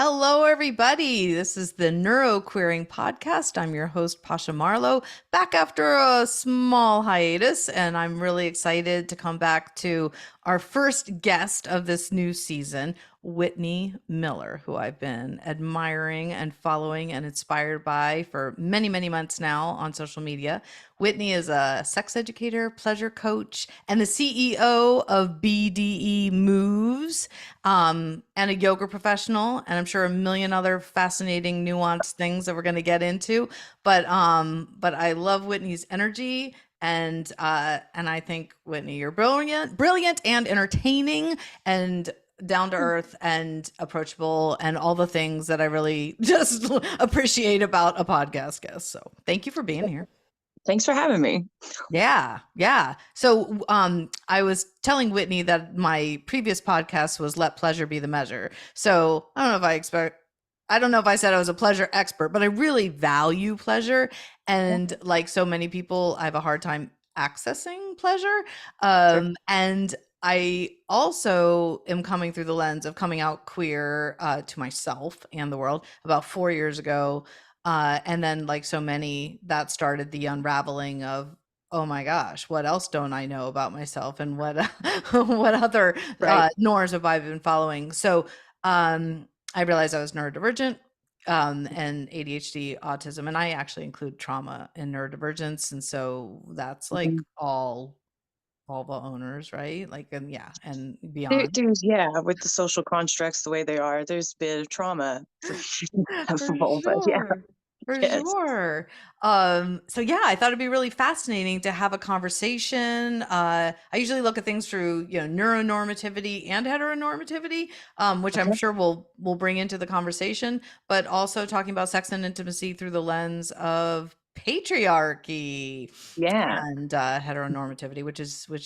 Hello, everybody. This is the Neuroqueering podcast. I'm your host, Pasha Marlowe, back after a small hiatus, and I'm really excited to come back to our first guest of this new season, Whitni Miller, who I've been admiring and following and inspired by for many, many months now on social media. Whitni is a sex educator, pleasure coach, and the CEO of BDEMoves, and a yoga professional, and I'm sure a million other fascinating, nuanced things that we're going to get into. But I love Whitni's energy, and I think Whitni, you're brilliant, and entertaining, and down to earth and approachable, and all the things that I really just appreciate about a podcast guest. So thank you for being here. Thanks for having me. Yeah. So I was telling Whitni that my previous podcast was Let Pleasure Be the Measure. So I don't know if I said I was a pleasure expert, but I really value pleasure. And like so many people, I have a hard time accessing pleasure. Sure. And I also am coming through the lens of coming out queer to myself and the world about 4 years ago. And then, like so many, that started the unraveling of, oh my gosh, what else don't I know about myself, and what what other Right. norms have I been following? So I realized I was neurodivergent, and ADHD, autism, and I actually include trauma in neurodivergence, and so that's like Mhm. all vulva owners, right? Like, and yeah, and There, beyond. there's yeah, with the social constructs the way they are, there's a bit of trauma for For vulva. Yeah. sure. For Yes. sure. So yeah, I thought it'd be really fascinating to have a conversation. I usually look at things through, neuronormativity and heteronormativity, which I'm Okay. sure we'll bring into the conversation, but also talking about sex and intimacy through the lens of patriarchy Yeah. and heteronormativity, which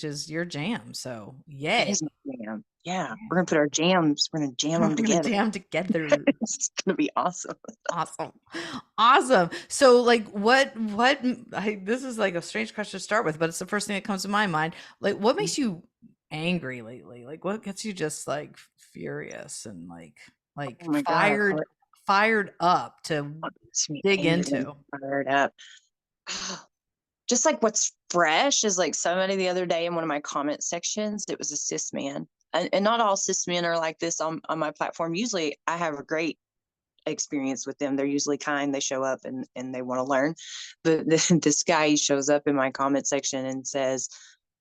is your jam. So It yay. is my jam. Yeah. We're gonna put our jams. We're gonna jam We're them gonna together. jam together. It's gonna be awesome. Awesome. Awesome. So like this is like a strange question to start with, but it's the first thing that comes to my mind. Like what makes you angry lately? Like what gets you just like furious and like Oh my God. fired up to What makes me dig angry and into? fired up? Just like what's fresh is like somebody the other day in one of my comment sections, it was a cis man. And not all cis men are like this on my platform. Usually I have a great experience with them. They're usually kind, they show up and they want to learn. But this guy shows up in my comment section and says,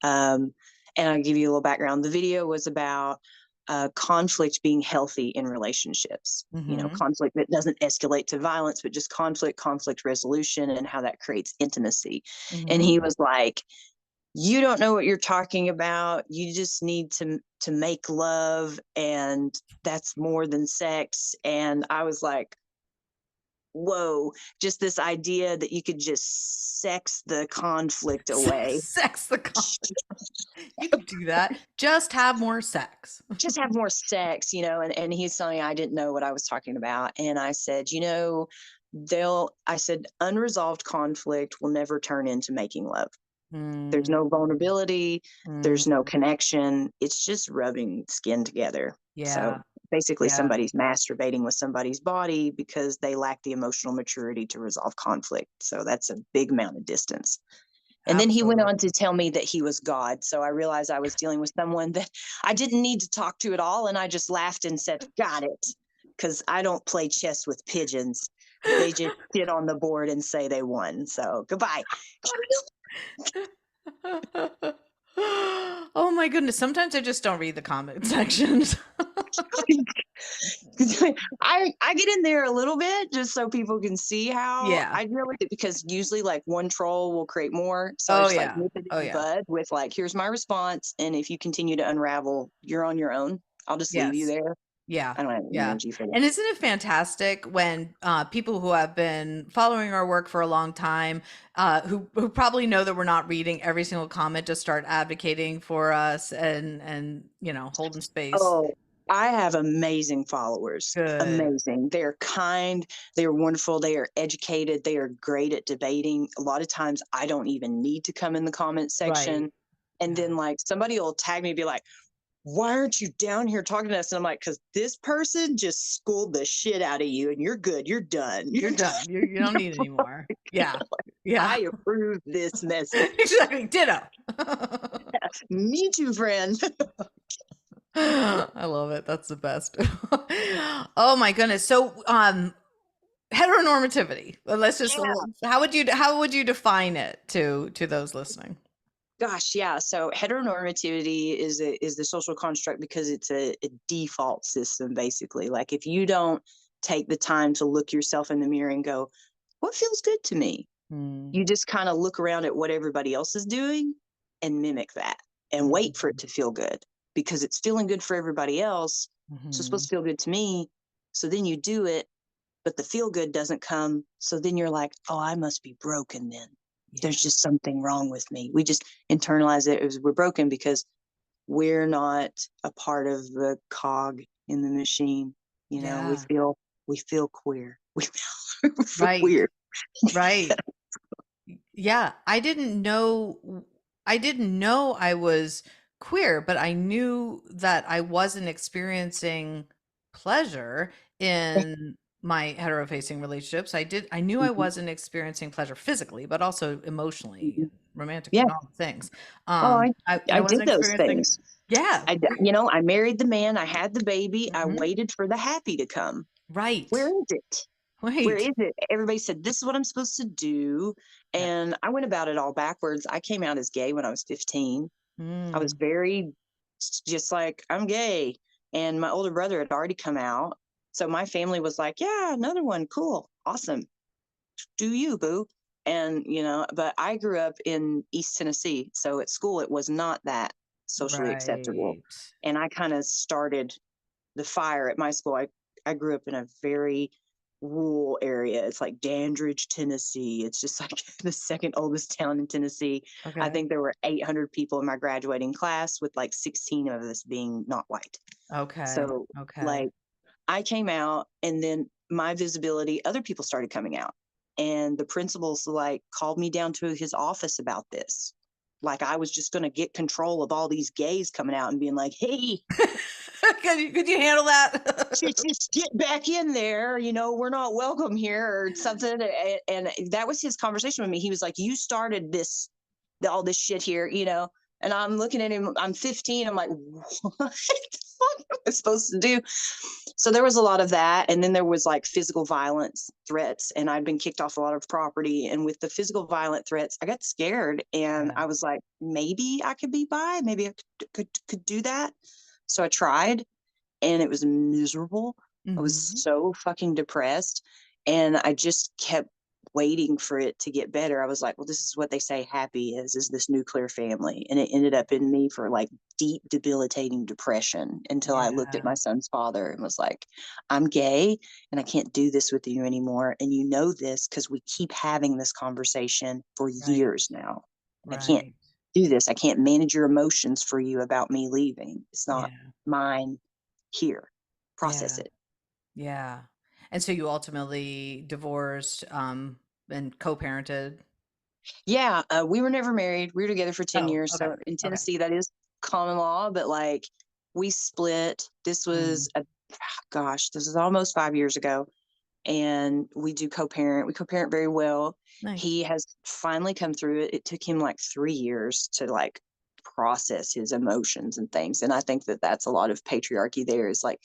um, and I'll give you a little background. The video was about conflict being healthy in relationships. Mm-hmm. Conflict that doesn't escalate to violence, but just conflict resolution, and how that creates intimacy. And Mm-hmm. he was like, you don't know what you're talking about. You just need to make love, and that's more than sex. And I was like, whoa, just this idea that you could just sex the conflict away. Sex the You could do that. Just have more sex. Just have more sex, and he's telling me I didn't know what I was talking about. And I said, I said, unresolved conflict will never turn into making love. There's Mm, no vulnerability. There's no mm, connection. It's just rubbing skin together. So yeah. basically, Yeah. somebody's masturbating with somebody's body because they lack the emotional maturity to resolve conflict. So that's a big amount of distance. And then he went on to Absolutely. tell me that he was God. So I realized I was dealing with someone that I didn't need to talk to at all. And I just laughed and said, got it. Because I don't play chess with pigeons. They just sit on the board and say they won. So goodbye. Oh my goodness. Sometimes I just don't read the comment sections. I get in there a little bit just so people can see how Yeah. I deal with it, because usually like one troll will create more. So I Oh just like yeah. nip it Oh in the yeah. bud with like, here's my response. And if you continue to unravel, you're on your own. I'll just leave you Yes. there. Yeah. I don't have any Yeah. energy for that. And isn't it fantastic when people who have been following our work for a long time, who probably know that we're not reading every single comment, just start advocating for us and holding space. Oh, I have amazing followers. Good. Amazing. They're kind. They're wonderful. They are educated. They are great at debating. A lot of times I don't even need to come in the comment Right. section. And Yeah. then like somebody will tag me and be like, why aren't you down here talking to us? And I'm like, because this person just schooled the shit out of you and you're good. You're done. You're done. You don't need any more. Yeah. Yeah. I approve this message. Exactly. Ditto. Me too, friend. I love it. That's the best. Oh my goodness. So, heteronormativity. Let's just, Yeah. how would you define it to those listening? Gosh, yeah. So heteronormativity is the social construct because it's a default system, basically. Like if you don't take the time to look yourself in the mirror and go, what feels good to me? Mm, You just kind of look around at what everybody else is doing and mimic that and wait for it mhm, to feel good because it's feeling good for everybody else. So it's supposed mhm. to feel good to me. So then you do it, but the feel good doesn't come. So then you're like, oh, I must be broken then. Yeah. There's just something wrong with me. We just internalize it as we're broken because we're not a part of the cog in the machine. You know, Yeah. we feel queer. We feel Right. weird. Right. Yeah, I didn't know I was queer, but I knew that I wasn't experiencing pleasure in my hetero-facing relationships. I knew I Mhm, wasn't experiencing pleasure physically, but also emotionally mhm. and romantically Yeah. and all the things. Oh, I I did wasn't those experiencing, things. yeah. You know, I married the man. I had the baby. I Mhm. waited for the happy to come. Where Right. is it? Where Right. is it? Everybody said, this is what I'm supposed to do. Yeah. And I went about it all backwards. I came out as gay when I was 15. I was Mm. very just like, I'm gay. And my older brother had already come out. So my family was like, yeah, another one. Cool. Awesome. Do you, boo? And, you know, but I grew up in East Tennessee. So at school, it was not that socially acceptable. Right. And I kind of started the fire at my school. I grew up in a very rural area. It's like Dandridge, Tennessee. It's just like the second oldest town in Tennessee. I Okay. think there were 800 people in my graduating class, with like 16 of us being not white. Okay. So, Okay. like, I came out, and then my visibility, other people started coming out. And the principals like called me down to his office about this. Like I was just going to get control of all these gays coming out and being like, hey, Could you handle that? just get back in there. You know, we're not welcome here or something. And that was his conversation with me. He was like, you started this, all this shit here, you know? And I'm looking at him, I'm 15. I'm like, what the fuck am I supposed to do? So there was a lot of that. And then there was like physical violence threats. And I'd been kicked off a lot of property. And with the physical violent threats, I got scared. And Yeah. I was like, maybe I could be bi. Maybe I could do that. So I tried, and it was miserable. I was Mhm. so fucking depressed, and I just kept waiting for it to get better. I was like, well, this is what they say happy is this nuclear family. And it ended up in me for like deep, debilitating depression until I looked at Yeah. my son's father and was like, I'm gay and I can't do this with you anymore. And you know this because we keep having this conversation for Right. years now. And I can't Right. do this. I can't manage your emotions for you about me leaving. It's not Yeah. mine here. Process Yeah. it. Yeah. And so you ultimately divorced, and co-parented? Yeah, we were never married. We were together for 10 Oh, years. okay. So in Okay. Tennessee, that is common law, but like we split. This Mm, was gosh, this is almost 5 years ago. And we do co-parent. We co-parent very well. nice. He has finally come through it. It took him like 3 years to like process his emotions and things. And I think that that's a lot of patriarchy there is like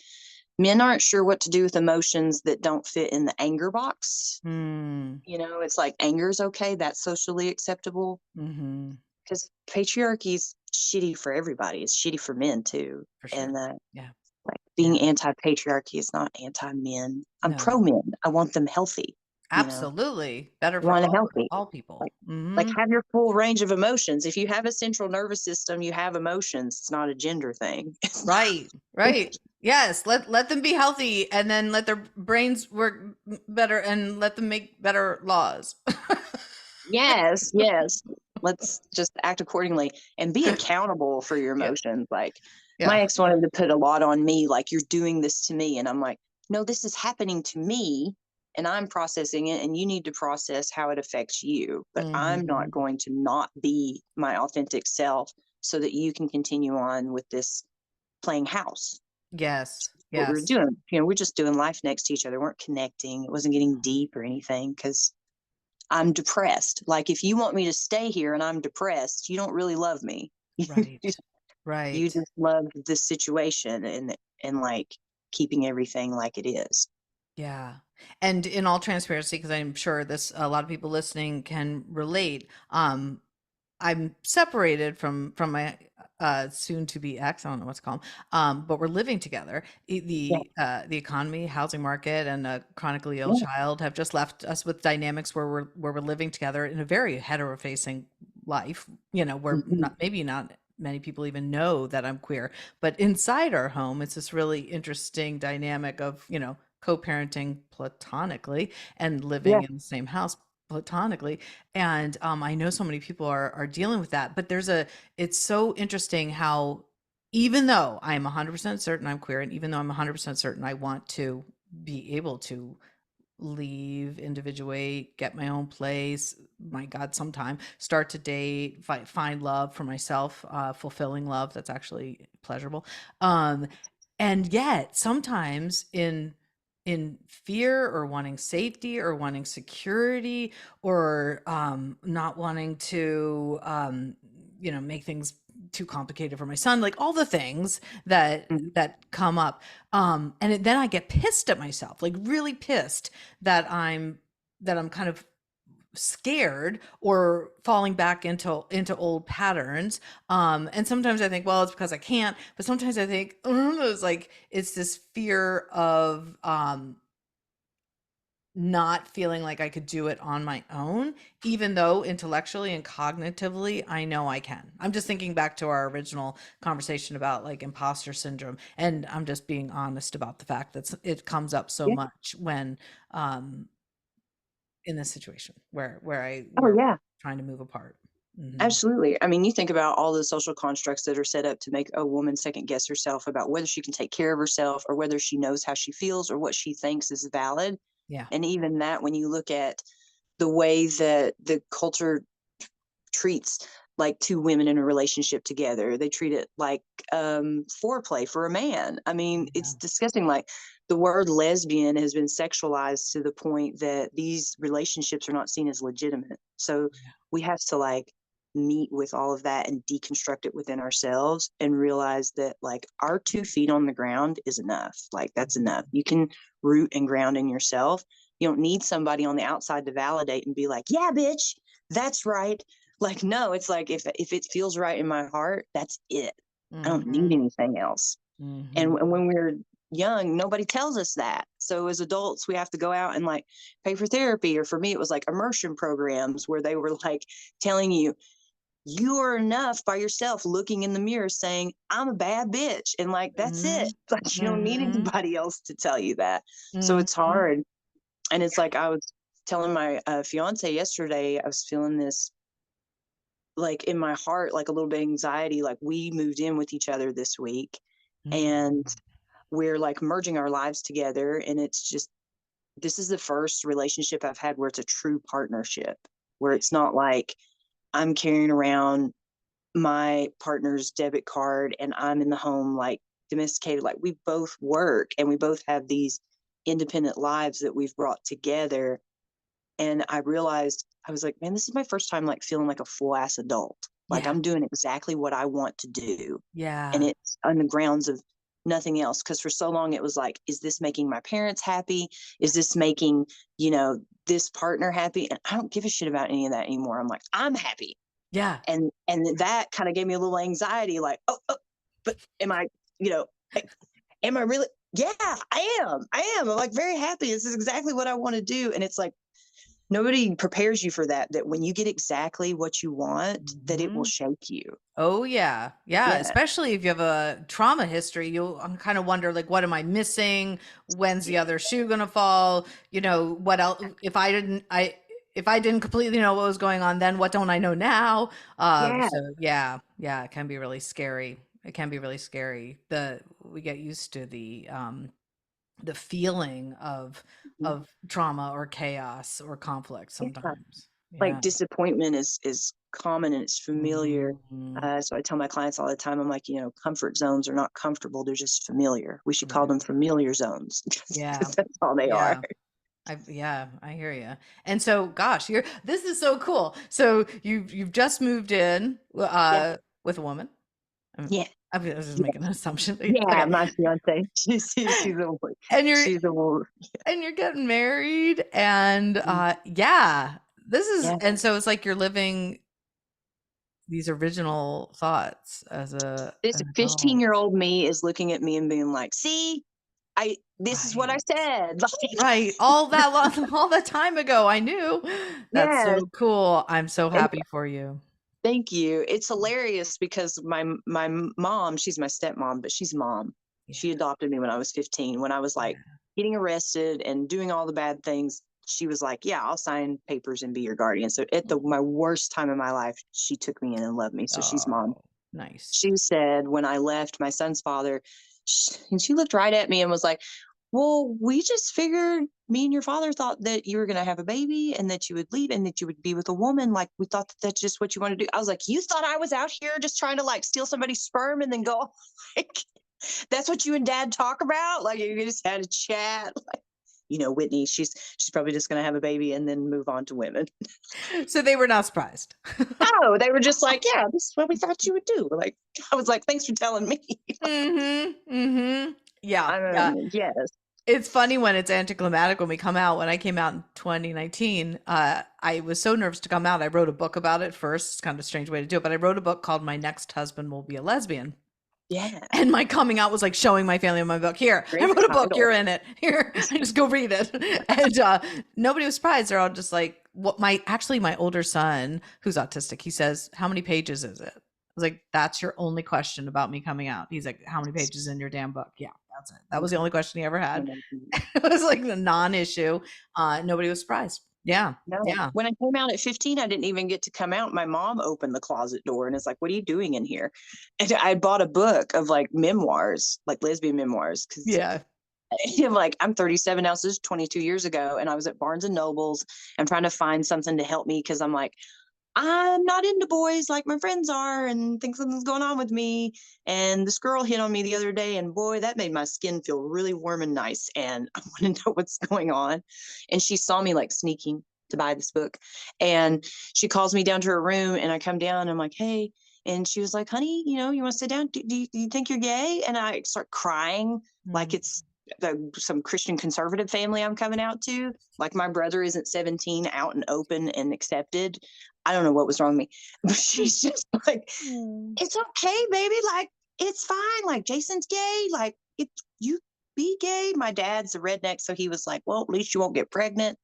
men aren't sure what to do with emotions that don't fit in the anger box. Mm, You know, it's like anger is okay. That's socially acceptable mhm. because patriarchy is shitty for everybody. It's shitty for men too. For sure. And Yeah. like Yeah. being anti-patriarchy is not anti-men. I'm No. pro-men. I want them healthy. You know, Absolutely. Better I for want it healthy. all people. Like Mhm. have your full range of emotions. If you have a central nervous system, you have emotions. It's not a gender thing. Right. Right. Yes, let them be healthy and then let their brains work better and let them make better laws. Yes, yes. Let's just act accordingly and be accountable for your Yeah. emotions. Like my Yeah. ex wanted to put a lot on me, like you're doing this to me. And I'm like, no, this is happening to me and I'm processing it and you need to process how it affects you. But I'm not Mhm. going to not be my authentic self so that you can continue on with this playing house. Yes. What we were Yes. doing, we're just doing life next to each other. We weren't connecting. It wasn't getting deep or anything because I'm depressed. Like, if you want me to stay here and I'm depressed, you don't really love me. Right. You Right. just love the situation and like keeping everything like it is. Yeah. And in all transparency, because I'm sure this a lot of people listening can relate. I'm separated from my soon to be ex. I don't know what's called, but we're living together. Yeah, The economy, housing market, and a chronically ill yeah. child have just left us with dynamics where we're living together in a very hetero-facing life. Where Mhm. maybe not many people even know that I'm queer, but inside our home, it's this really interesting dynamic of co-parenting platonically and Yeah. living in the same house platonically. And I know so many people are dealing with that, but it's so interesting how even though I'm 100% certain I'm queer, and even though I'm 100% certain I want to be able to leave, individuate, get my own place, my God, sometime start to date, find love for myself, fulfilling love that's actually pleasurable. Um, and yet sometimes in fear or wanting safety or wanting security or not wanting to make things too complicated for my son, like all the things that Mhm. come up, then I get pissed at myself, like really pissed that I'm kind of scared or falling back into old patterns. And sometimes I think, well, it's because I can't, but sometimes I think it's like it's this fear of not feeling like I could do it on my own, even though intellectually and cognitively I know I can. I'm just thinking back to our original conversation about like imposter syndrome, and I'm just being honest about the fact that it comes up so Yeah. much when um in this situation Oh, where we're yeah. trying to move apart. Hmm. Absolutely. I mean, you think about all the social constructs that are set up to make a woman second guess herself about whether she can take care of herself or whether she knows how she feels or what she thinks is valid. Yeah. And even that, when you look at the way that the culture treats like two women in a relationship together, they treat it like foreplay for a man. I mean, Yeah. it's disgusting. Like, the word lesbian has been sexualized to the point that these relationships are not seen as legitimate. So Yeah. we have to like meet with all of that and deconstruct it within ourselves and realize that like our 2 feet on the ground is enough. Like, that's enough. Mhm. You can root and ground in yourself. You don't need somebody on the outside to validate and be like, yeah, bitch, that's right. Like, no, it's like, if it feels right in my heart, that's it. I don't need Mhm. anything else. And Mhm. when we're young, nobody tells us that. So as adults, we have to go out and like pay for therapy. Or for me, it was like immersion programs where they were like telling you, you are enough by yourself, looking in the mirror saying, I'm a bad bitch. And like, that's it. Mhm. Like, you don't need Mhm. anybody else to tell you that. So it's Mhm. hard. And it's like, I was telling my fiance yesterday, I was feeling this like in my heart, like a little bit of anxiety. Like, we moved in with each other this week Mhm. and we're like merging our lives together. And it's just, this is the first relationship I've had where it's a true partnership, where it's not like I'm carrying around my partner's debit card and I'm in the home like domesticated. Like, we both work and we both have these independent lives that we've brought together. And I realized, I was like, man, this is my first time like feeling like a full ass adult. Like, Yeah. I'm doing exactly what I want to do. And Yeah. it's on the grounds of nothing else. Cause for so long it was like, is this making my parents happy? Is this making, this partner happy? And I don't give a shit about any of that anymore. I'm like, I'm happy. Yeah. And that kind of gave me a little anxiety, like, oh, but am I, you know, am I really? Yeah, I am. I'm like very happy. This is exactly what I want to do. And it's like, nobody prepares you for that, that when you get exactly what you want, that it will Mhm. shake you. Oh yeah. Yeah, Yeah. especially if you have a trauma history, you'll kind of wonder like what am I missing? When's the other shoe going to fall? What else if I didn't completely know what was going on, then what don't I know now? Yeah. So yeah, yeah, it can be really scary. It can be really scary. We get used to the feeling of Mhm. trauma or chaos or conflict Yeah. sometimes. like Yeah. disappointment is common and it's familiar. Mhm. So I tell my clients all the time, I'm like, comfort zones are not comfortable. They're just familiar. We should call Right. them familiar zones Yeah. because that's all they are. Yeah. I hear you. And so, gosh, this is so cool. So you've just moved in Yeah. with a woman. I Yeah. I was just Yeah. making an assumption. Yeah. Okay. My fiance, And you're she's a wolf. and you're getting married and yeah. This is Yeah. and so it's like you're living these original thoughts as This an adult. 15-year-old me is looking at me and being like, see, this is what I Right. said. Like, Right. All that long, all that time ago, I knew. That's yes. so cool. I'm so And happy for you. thank you. It's hilarious because my mom, she's my stepmom, but she's mom. Yeah. She adopted me when I was 15. When I was like Yeah. getting arrested and doing all the bad things, she was like, "Yeah, I'll sign papers and be your guardian." So at my worst time in my life, she took me in and loved me. So she's mom. Oh, nice. She said when I left my son's father, and she looked right at me and was like, well, we just figured me and your father thought that you were going to have a baby and that you would leave and that you would be with a woman. Like, we thought that that's just what you want to do. I was like, you thought I was out here just trying to like steal somebody's sperm and then go, like, that's what you and dad talk about? Like, you just had a chat. Like, Whitney, she's probably just going to have a baby and then move on to women. So they were not surprised. Oh, they were just like, yeah, this is what we thought you would do. Like, I was like, thanks for telling me. Yeah, I yeah. yes. It's funny when it's anticlimactic when we come out. When I came out in 2019, I was so nervous to come out. I wrote a book about it first. It's kind of a strange way to do it, but I wrote a book called My Next Husband Will Be a Lesbian. Yeah. And my coming out was like showing my family in my book. Here, I Great wrote a book. title. You're in it. Here, just go read it. And nobody was surprised. They're all just like, "What?" My older son, who's autistic, he says, "How many pages is it?" I was like, "That's your only question about me coming out." He's like, "How many pages in your damn book?" Yeah, that's it. That was the only question he ever had. It was like the non-issue. Nobody was surprised. Yeah, No. yeah, When I came out at 15, I didn't even get to come out. My mom opened the closet door and is like, "What are you doing in here?" And I bought a book of like memoirs, like lesbian memoirs, because yeah. I'm 37 now, so this is 22 years ago, and I was at Barnes and Nobles and trying to find something to help me because I'm like, I'm not into boys like my friends are and think something's going on with me. And this girl hit on me the other day, and boy, that made my skin feel really warm and nice. And I want to know what's going on. And she saw me like sneaking to buy this book. And she calls me down to her room, and I come down and I'm like, hey. And she was like, honey, you want to sit down? Do you think you're gay? And I start crying like Mm. it's some Christian conservative family I'm coming out to. Like my brother isn't 17, out and open and accepted. I don't know what was wrong with me, but she's just like, Mm. it's okay, baby. Like, it's fine. Like, Jason's gay. Like, you be gay. My dad's a redneck. So he was like, well, at least you won't get pregnant.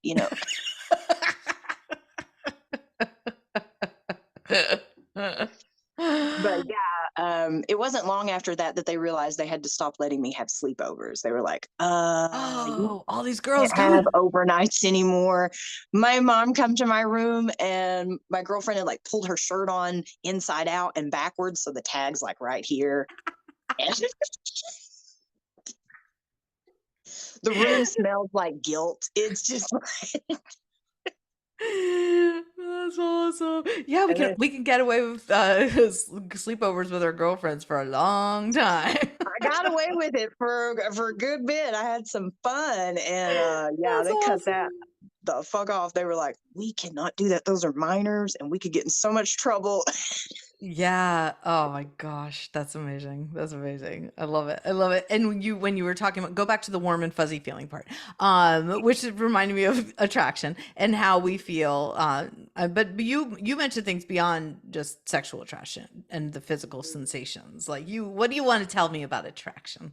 But yeah, it wasn't long after that they realized they had to stop letting me have sleepovers. They were like, you Oh, all these girls can't have coming. overnights anymore. My mom come to my room and my girlfriend had like pulled her shirt on inside out and backwards. So the tag's like right here. And the room smells like guilt. It's just like, That's awesome. Yeah, we and can then we can get away with sleepovers with our girlfriends for a long time. I got away with it for a good bit. I had some fun, and yeah, That's they cut that awesome. the fuck off. They were like, we cannot do that. Those are minors, and we could get in so much trouble. Yeah. Oh my gosh, that's amazing. That's amazing. I love it. I love it. And when you were talking about go back to the warm and fuzzy feeling part, which reminded me of attraction and how we feel. But you mentioned things beyond just sexual attraction and the physical sensations. Like what do you want to tell me about attraction?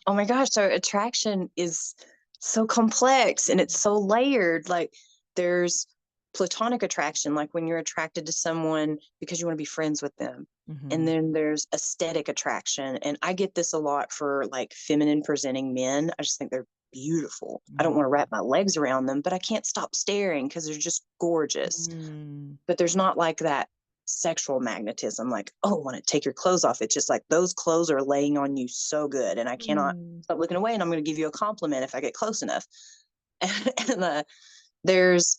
Oh my gosh, so attraction is so complex and it's so layered. Like there's platonic attraction, like when you're attracted to someone because you want to be friends with them. And Hmm. then there's aesthetic attraction. And I get this a lot for like feminine presenting men. I just think they're beautiful. I don't want to wrap my legs around them, but I can't stop staring because they're just gorgeous. Mm. But there's not like that sexual magnetism, like, oh, want to take your clothes off. It's just like those clothes are laying on you so good, and I cannot Mm. stop looking away. And I'm going to give you a compliment if I get close enough. And there's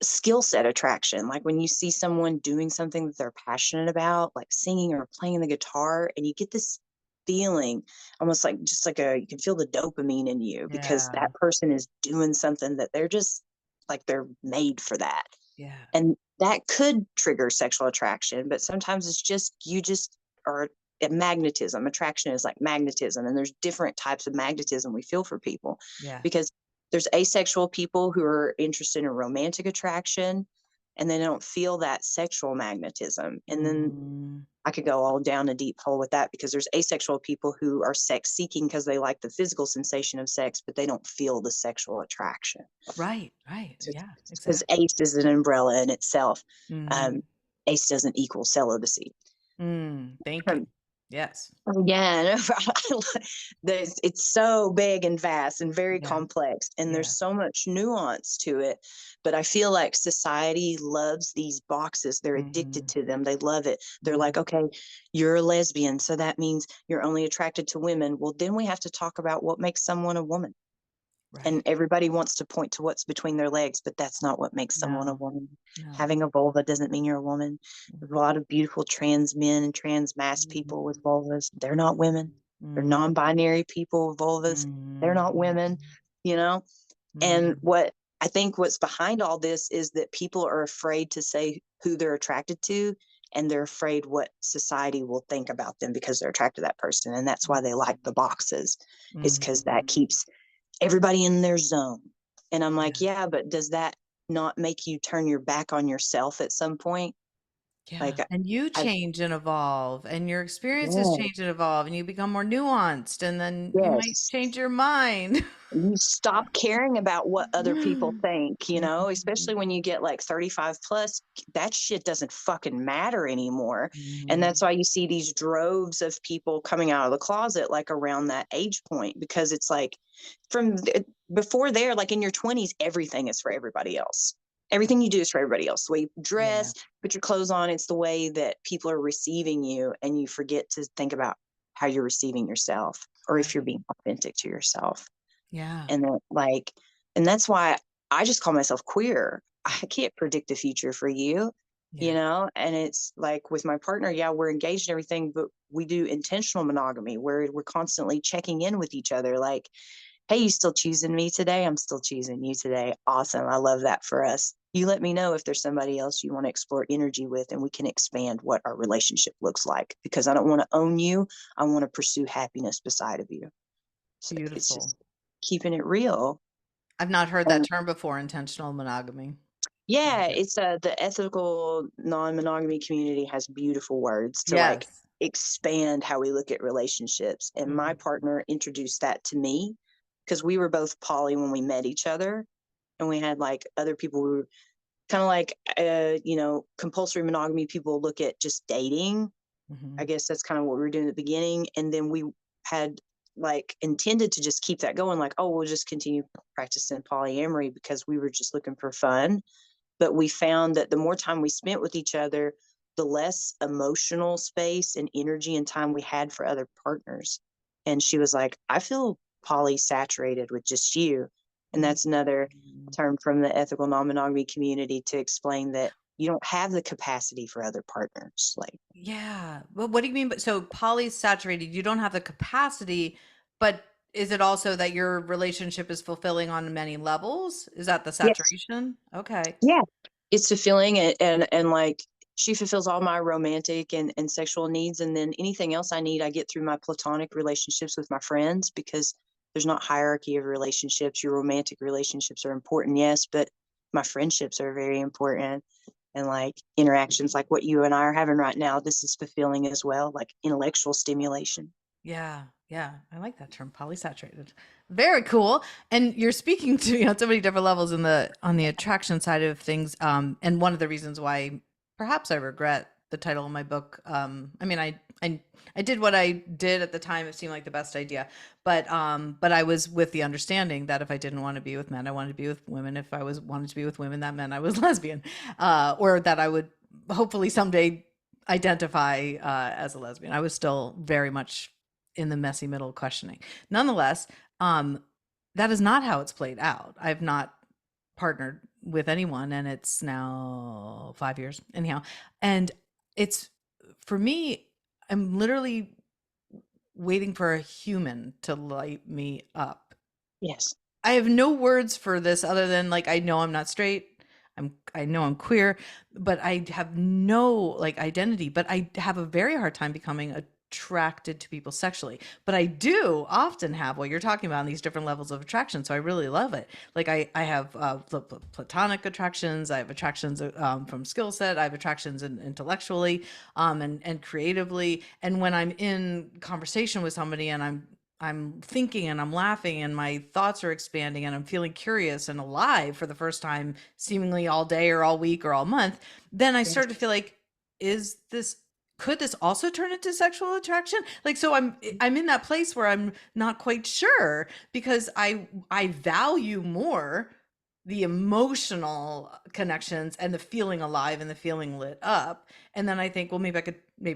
skill set attraction. Like when you see someone doing something that they're passionate about, like singing or playing the guitar, and you get this feeling almost like just like you can feel the dopamine in you because Yeah. that person is doing something that they're just like they're made for that. Yeah. And that could trigger sexual attraction, but sometimes it's just you just are magnetism. Attraction is like magnetism, and there's different types of magnetism we feel for people Yeah. because there's asexual people who are interested in romantic attraction and they don't feel that sexual magnetism. And then Mm, I could go all down a deep hole with that because there's asexual people who are sex seeking because they like the physical sensation of sex, but they don't feel the sexual attraction. right. Right. Yeah. Because Exactly. ace is an umbrella in itself. Hmm. Um, ace doesn't equal celibacy. Thank you. Yes. Yeah, it's so big and vast and very Yeah. complex, and Yeah. there's so much nuance to it. But I feel like society loves these boxes. They're addicted Hmm. to them. They love it. They're Hmm. like, okay, you're a lesbian, so that means you're only attracted to women. Well, then we have to talk about what makes someone a woman. And Right. everybody wants to point to what's between their legs, but that's not what makes someone a No. woman. No. Having a vulva doesn't mean you're a woman. There's a lot of beautiful trans men and trans mass people with Hmm. vulvas. They're not women. They're Hmm. non-binary people with vulvas. They're Hmm. not women, you know? And Hmm. what I think what's behind all this is that people are afraid to say who they're attracted to, and they're afraid what society will think about them because they're attracted to that person. And that's why they like the boxes. It's because that Hmm. keeps everybody in their zone. And I'm Yeah. like, yeah, but does that not make you turn your back on yourself at some point? Yeah. Like, And you I, change and evolve, and your experiences yeah, change and evolve, and you become more nuanced, and then you might yes. change your mind. You stop caring about what other people think, especially Mhm. when you get like 35 plus, that shit doesn't fucking matter anymore. And Mhm. that's why you see these droves of people coming out of the closet like around that age point, because it's like before there, like in your 20s, everything is for everybody else. Everything you do is for everybody else. The way you Yeah. dress, put your clothes on, it's the way that people are receiving you. And you forget to think about how you're receiving yourself or if you're Right. being authentic to yourself. Yeah. And then like, and that's why I just call myself queer. I can't predict the future for you, Yeah. and it's like with my partner, yeah, we're engaged and everything, but we do intentional monogamy where we're constantly checking in with each other. Like, hey, you still choosing me today? I'm still choosing you today. Awesome. I love that for us. You let me know if there's somebody else you want to explore energy with, and we can expand what our relationship looks like because I don't want to own you. I want to pursue happiness beside of you. So it's Beautiful. just keeping it real. I've not heard that And term before, intentional monogamy. yeah, Okay. it's the ethical non-monogamy community has beautiful words to like Yes. expand how we look at relationships. And my Mhm. partner introduced that to me because we were both poly when we met each other, and we had like other people who were kind of like compulsory monogamy people look at just dating. I Mhm. guess that's kind of what we were doing at the beginning. And then we had like intended to just keep that going, like, oh, we'll just continue practicing polyamory because we were just looking for fun. But we found that the more time we spent with each other, the less emotional space and energy and time we had for other partners. And she was like, I feel polysaturated with just you. And that's another Mhm. term from the ethical non-monogamy community to explain that you don't have the capacity for other partners. Like, Yeah. Well, what do you mean? But so polysaturated, you don't have the capacity, but is it also that your relationship is fulfilling on many levels? Is that the yes, saturation? Okay. yeah, it's fulfilling it, and like she fulfills all my romantic and sexual needs, and then anything else I need I get through my platonic relationships with my friends because there's not hierarchy of relationships. Your romantic relationships are important, yes, but my friendships are very important, and like interactions like what you and I are having right now, this is fulfilling as well, like intellectual stimulation. Yeah, yeah, I like that term, polysaturated. Very cool. And you're speaking to me on so many different levels in the on the attraction side of things. And one of the reasons why perhaps I regret the title of my book. I mean, I did what I did at the time. It seemed like the best idea, but I was with the understanding that if I didn't want to be with men, I wanted to be with women. If I was wanted to be with women, that meant I was lesbian, or that I would hopefully someday identify as a lesbian. I was still very much in the messy middle questioning. Nonetheless, um, that is not how it's played out. I've not partnered with anyone, and it's now 5 years anyhow. And it's, for me, I'm literally waiting for a human to light me up. Yes. I have no words for this other than, like, I know I'm not straight. I know I'm queer, but I have no, like, identity, but I have a very hard time becoming attracted to people sexually. But I do often have what you're talking about in these different levels of attraction. So I really love it. Like, I have platonic attractions. I have attractions from skill set. I have attractions intellectually, and creatively. And when I'm in conversation with somebody and I'm thinking and I'm laughing and my thoughts are expanding and I'm feeling curious and alive for the first time, seemingly all day or all week or all month, then I Yes. start to feel like, is this, could this also turn into sexual attraction? Like, so I'm in that place where I'm not quite sure, because I value more the emotional connections and the feeling alive and the feeling lit up. And then I think, well, maybe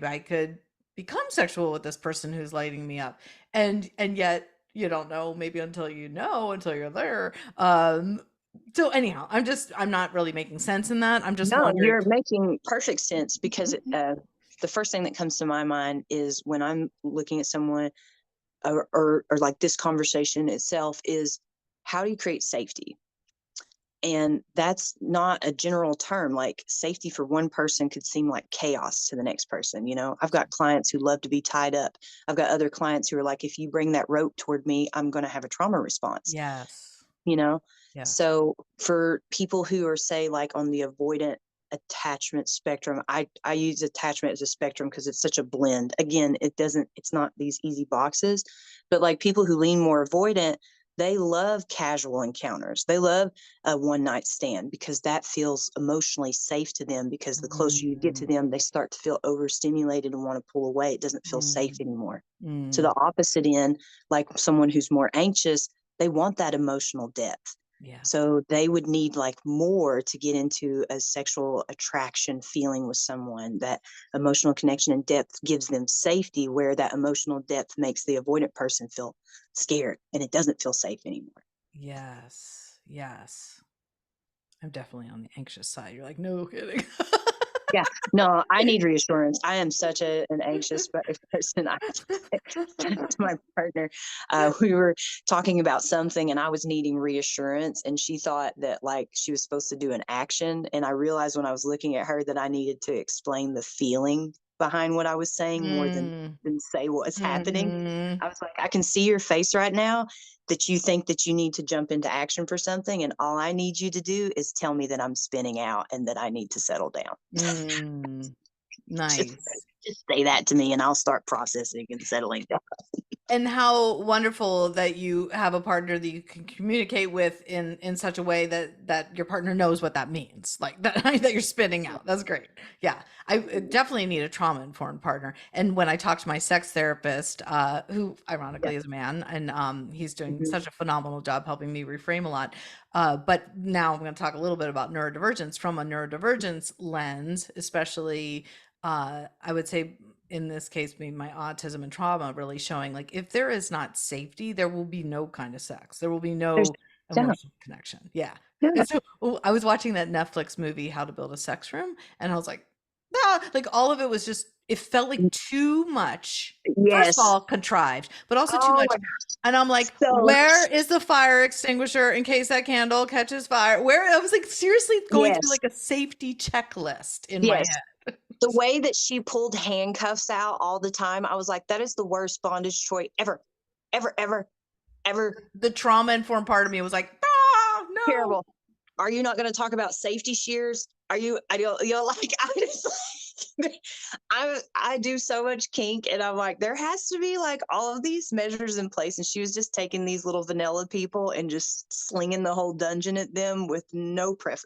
I could become sexual with this person who's lighting me up. And yet you don't know, maybe until you know, until you're there. So anyhow, I'm not really making sense in that. I'm just No, wondering. you're making perfect sense, because Mhm. the first thing that comes to my mind is when I'm looking at someone, or like this conversation itself, is how do you create safety? And that's not a general term. Like, safety for one person could seem like chaos to the next person. I've got clients who love to be tied up. I've got other clients who are like, if you bring that rope toward me, I'm going to have a trauma response. Yes. you know Yes. so for people who are, say, like on the avoidant attachment spectrum, I use attachment as a spectrum because it's such a blend. Again, it's not these easy boxes, but like people who lean more avoidant, they love casual encounters. They love a one night stand because that feels emotionally safe to them, because the closer you get to Mm, them, they start to feel overstimulated and want to pull away. It doesn't feel safe mm, anymore. To mm. the opposite end, like someone who's more anxious, they want that emotional depth. Yeah. So they would need like more to get into a sexual attraction feeling with someone. That emotional connection and depth gives them safety, where that emotional depth makes the avoidant person feel scared and it doesn't feel safe anymore. Yes. Yes. I'm definitely on the anxious side. You're like, no kidding. Yeah, no, I need reassurance. I am such an anxious person. I to my partner, we were talking about something, and I was needing reassurance, and she thought that like she was supposed to do an action, and I realized when I was looking at her that I needed to explain the feeling behind what I was saying more than Mm, say what's happening. mhm. I was like, I can see your face right now that you think that you need to jump into action for something, and all I need you to do is tell me that I'm spinning out and that I need to settle down. Mm, just nice. just say that to me and I'll start processing and settling down. And how wonderful that you have a partner that you can communicate with in such a way that your partner knows what that means, like that that you're spinning out. That's great. Yeah, I definitely need a trauma informed partner. And when I talk to my sex therapist, who Yeah. ironically is a man, and he's doing Mhm. such a phenomenal job helping me reframe a lot. But now I'm going to talk a little bit about neurodivergence from a neurodivergence lens, especially. I would say in this case, my autism and trauma really showing, like, if there is not safety, there will be no kind of sex. There will be There's no yeah, emotional connection. Yeah. yeah. And so I was watching that Netflix movie, How to Build a Sex Room, and I was like, ah, like all of it was just, it felt like too much. First of Yes. all, contrived, but also too Oh much. my And I'm like, God. So where is the fire extinguisher in case that candle catches fire? Where, I was like seriously going through yes, like a safety checklist in my yes. head. The way that she pulled handcuffs out all the time, I was like, that is the worst bondage choice ever, ever, ever, ever. The trauma informed part of me was like, ah, no. Terrible. Are you not going to talk about safety shears? Are you? I don't. Like I just. Like, I do so much kink, and I'm like, there has to be like all of these measures in place, and she was just taking these little vanilla people and just slinging the whole dungeon at them with no preface.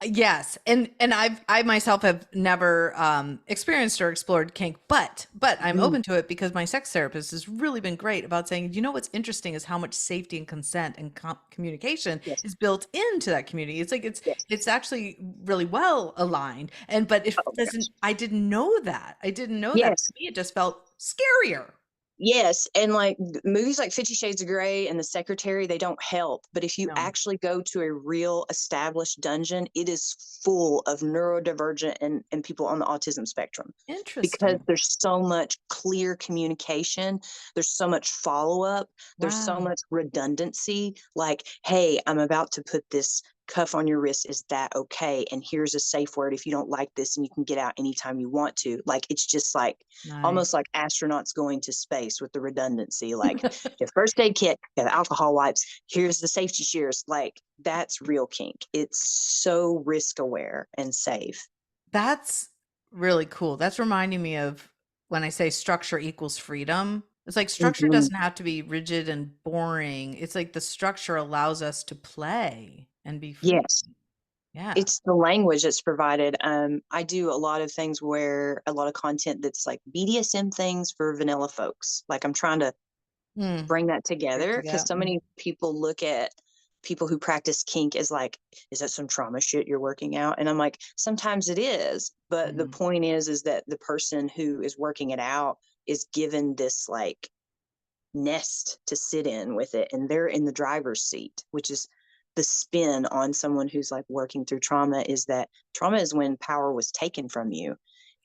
Yes, and I myself have never experienced or explored kink, but I'm Mhm. open to it because my sex therapist has really been great about saying, you know, what's interesting is how much safety and consent and communication Yes. is built into that community. It's like Yes. it's actually really well aligned, and but it Oh my doesn't. gosh. I didn't know that. I didn't know that. To Yes. me, it just felt scarier. Yes, and like movies like 50 Shades of Grey and The Secretary, they don't help. But if you No. actually go to a real established dungeon, it is full of neurodivergent and people on the autism spectrum because Interesting. there's so much clear communication. There's so much follow up. There's so Wow. much redundancy. Like, hey, I'm about to put this cuff on your wrist. Is that okay? And here's a safe word if you don't like this, and you can get out anytime you want to. Like, it's just like almost Nice. like astronauts going to space with the redundancy. Like, your first aid kit, you have alcohol wipes, here's the safety shears. Like, that's real kink. It's so risk aware and safe. That's really cool. That's reminding me of when I say structure equals freedom. It's like structure Mhm. doesn't have to be rigid and boring. It's like the structure allows us to play and be free. Yes, Yeah. it's the language that's provided. I do a lot of things where a lot of content that's like BDSM things for vanilla folks. Like, I'm trying to Mm. bring that Bridge together the because gap. so many people look at people who practice kink as like, is that some trauma shit you're working out? And I'm like, sometimes it is, but the Mm. point is that the person who is working it out is given this like nest to sit in with it, and they're in the driver's seat, which is the spin on someone who's like working through trauma. Is that trauma is when power was taken from you,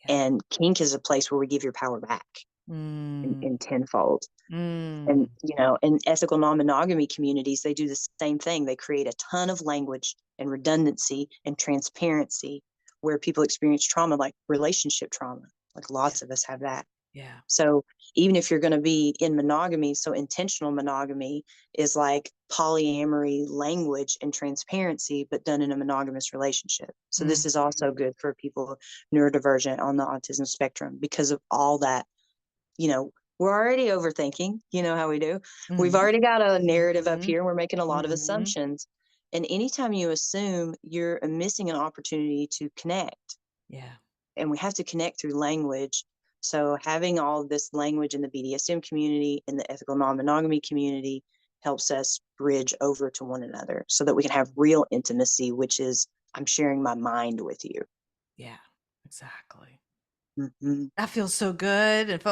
Yeah. and kink is a place where we give your power back Mm. in tenfold. And Mm. in ethical non-monogamy communities, they do the same thing. They create a ton of language and redundancy and transparency where people experience trauma, like relationship trauma. Like, Yeah. lots of us have that. Yeah. So even if you're going to be in monogamy, so intentional monogamy is like polyamory language and transparency, but done in a monogamous relationship. So Mm. this is also good for people neurodivergent on the autism spectrum because of all that. We're already overthinking. You know how we do. We've Mhm. already got a narrative up Mhm. here. We're making a lot of Mhm. assumptions. And anytime you assume, you're missing an opportunity to connect, Yeah. and we have to connect through language. So having all this language in the BDSM community, in the ethical non-monogamy community, helps us bridge over to one another so that we can have real intimacy, which is, I'm sharing my mind with you. Yeah. Exactly. Mhm. That feels so good and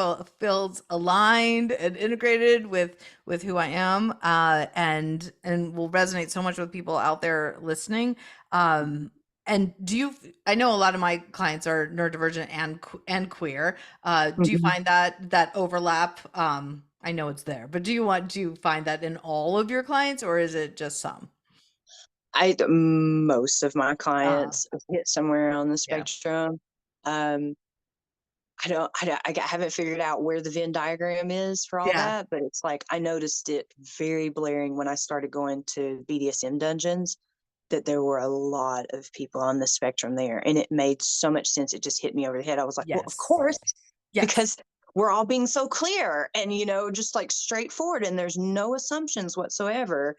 feels aligned and integrated with who I am, and will resonate so much with people out there listening. And I know a lot of my clients are neurodivergent and queer. Do you Mhm. find that overlap? I know it's there, but do you find that in all of your clients, or is it just some? Most of my Uh, clients hit somewhere on the yeah. spectrum. Um, I haven't figured out where the Venn diagram is for all Yeah. that, but it's like I noticed it very blaring when I started going to BDSM dungeons, that there were a lot of people on the spectrum there, and it made so much sense. It just hit me over the head. I was like, well, of Yes. course, Yes. because we're all being so clear and just like straightforward, and there's no assumptions whatsoever.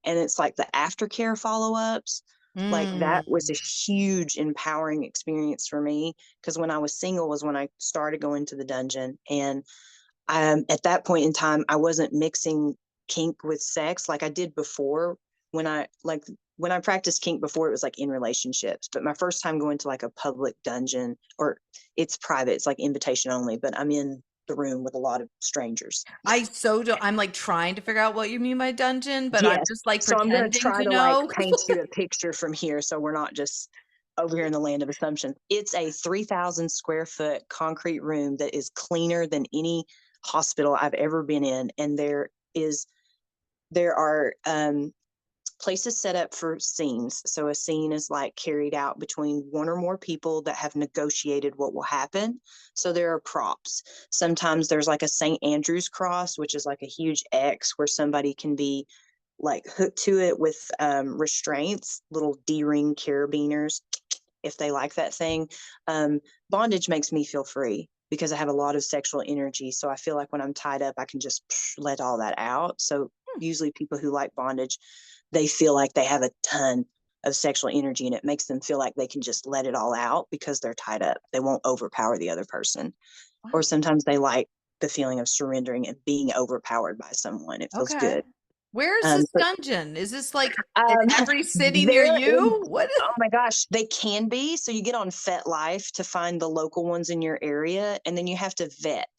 And it's like the aftercare follow-ups, like that was a Mm. huge empowering experience for me, because when I was single was when I started going to the dungeon. And at that point in time, I wasn't mixing kink with sex like I did before. When I practiced kink before, it was like in relationships. But my first time going to like a public dungeon, or it's private, it's like invitation only, but I'm in the room with a lot of strangers. I so don't I'm, like, trying to figure out what you mean by dungeon, but I'm Yes. just, like, So I'm going to pretending try to to like know. paint you a picture from here so we're not just over here in the land of assumption. It's a 3,000 square foot concrete room that is cleaner than any hospital I've ever been in. And there are places set up for scenes. So a scene is like carried out between one or more people that have negotiated what will happen. So there are props. Sometimes there's like a St. Andrew's cross, which is like a huge X where somebody can be like hooked to it with restraints, little D-ring carabiners, if they like that thing. Bondage makes me feel free because I have a lot of sexual energy. So I feel like when I'm tied up, I can just let all that out. So Hmm, usually people who like bondage, they feel like they have a ton of sexual energy, and it makes them feel like they can just let it all out because they're tied up. They won't overpower the other person. Or wow, sometimes they like the feeling of surrendering and being overpowered by someone. It feels okay. good. Where is Um, this but dungeon? Is this, like, in um, every city near they're in, you? What? oh my gosh, they can be. So you get on FetLife to find the local ones in your area, and then you have to vet.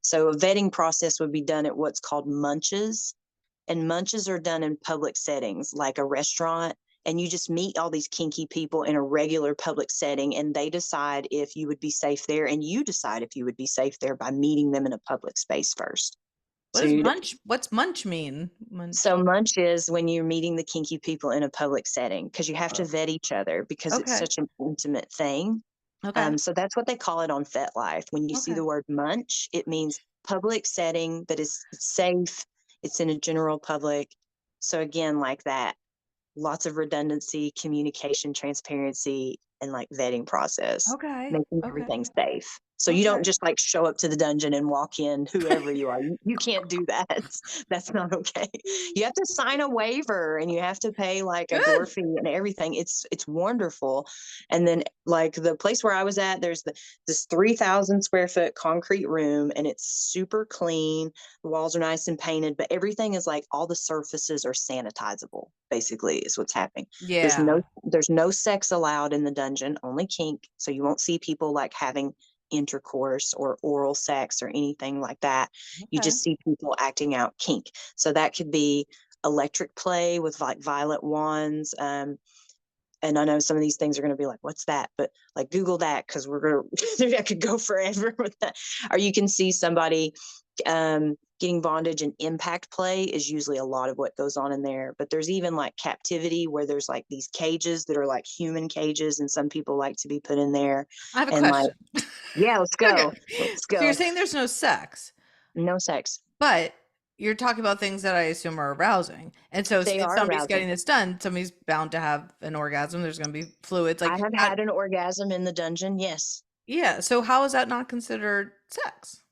So a vetting process would be done at what's called munches. And munches are done in public settings like a restaurant. And you just meet all these kinky people in a regular public setting, and they decide if you would be safe there, and you decide if you would be safe there by meeting them in a public space first. What So does you munch? What's munch mean? Munch. so munch is when you're meeting the kinky people in a public setting, because you have to Oh, vet each other because it's okay. such an intimate thing. Okay. So that's what they call it on FetLife. When you see Okay. the word munch, it means public setting that is safe. It's in a general public. So again, like that, lots of redundancy, communication, transparency, and like vetting process, Okay. making Okay. everything safe. So you don't Okay. just like show up to the dungeon and walk in whoever you are. You can't do that. That's not okay. You have to sign a waiver and you have to pay like a door Good. fee and everything. It's wonderful. And then like the place where I was at, there's this 3,000 square foot concrete room, and it's super clean. The walls are nice and painted, but everything is like all the surfaces are sanitizable, basically, is what's happening. There's Yeah. no there's no sex allowed in the dungeon, only kink. So you won't see people like having intercourse or oral sex or anything like that. You Okay. just see people acting out kink. So that could be electric play with like violet wands. And I know some of these things are going to be like, what's that? But like Google that, because we're going to, I could go forever with that. Or you can see somebody getting bondage, and impact play is usually a lot of what goes on in there. But there's even like captivity, where there's like these cages that are like human cages, and some people like to be put in there. I have a And like, question. yeah, let's Okay. go. Let's So you're go. saying there's no sex, No sex. but you're talking about things that I assume are arousing. And so They if are somebody's arousing. getting this done, somebody's bound to have an orgasm. There's going to be fluids. I Like, have had an orgasm in the dungeon. Yes. yeah. So how is that not considered sex?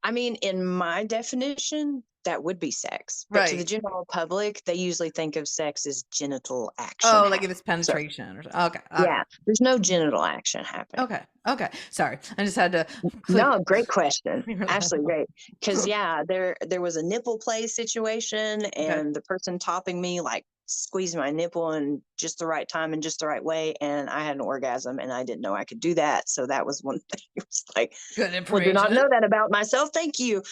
I mean, in my definition, that would be sex. But to the Right. general public, they usually think of sex as genital action Oh, like if happening. it's So, penetration or something. Okay. Okay. yeah, there's no genital action happening. Okay. Okay. Sorry. I just had to clear. No, great question. Absolutely great. Because yeah, there was a nipple play situation, Okay. and the person topping me like squeezed my nipple in just the right time and just the right way, and I had an orgasm, and I didn't know I could do that. So that was one thing. It was like, Good well, did not information. know that about myself. Thank you.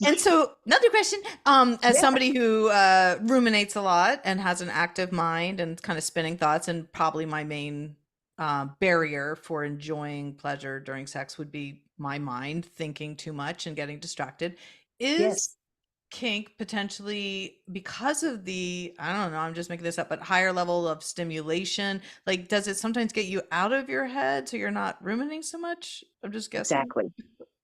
And so another question, as Yeah, somebody who ruminates a lot and has an active mind and kind of spinning thoughts, and probably my main barrier for enjoying pleasure during sex would be my mind thinking too much and getting distracted. yes, Is kink potentially because of the, I don't know, I'm just making this up, but higher level of stimulation? Like, does it sometimes get you out of your head so you're not ruminating so much? I'm just guessing. exactly.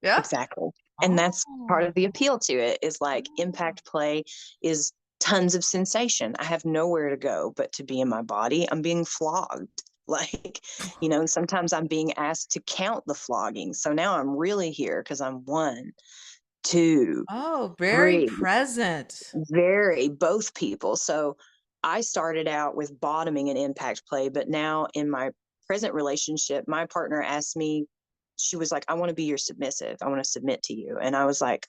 Yeah. Exactly. And that's part Oh. of the appeal to it, is like Oh. impact play is tons of sensation. I have nowhere to go but to be in my body. I'm being flogged. Like, sometimes I'm being asked to count the flogging. So now I'm really here because I'm 1, 2, Oh, very 3, present. very both people. So I started out with bottoming and impact play, but now in my present relationship, my partner asked me, she was like, I want to be your submissive. I want to submit to you. And I was like,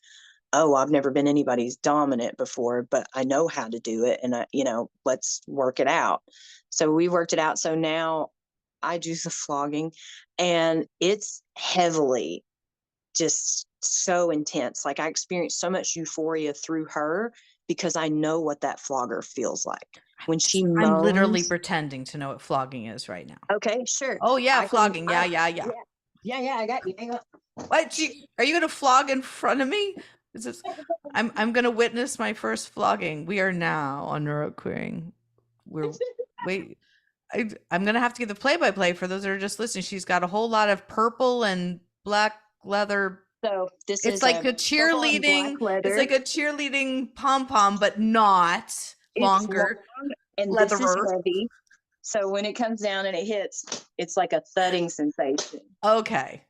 oh, I've never been anybody's dominant before, but I know how to do it. And let's work it out. So we worked it out. So now I do the flogging, and it's heavily just so intense. Like, I experienced so much euphoria through her because I know what that flogger feels like. When she I'm literally moans, pretending to know what flogging is right now. okay, sure. Oh yeah, I can, flogging. Yeah, yeah, yeah. yeah, yeah, I got you. Hang on. What? Are you gonna flog in front of me? Is this? I'm gonna witness my first flogging. We are now on neuroqueering. We're wait. I'm gonna have to give the play-by-play for those that are just listening. She's got a whole lot of purple and black leather. So this It's is like a a purple and black cheerleading. It's leather. like a cheerleading pom pom, but not It's long, longer and this is leatherer. heavy. So when it comes down and it hits, it's like a thudding sensation. Okay.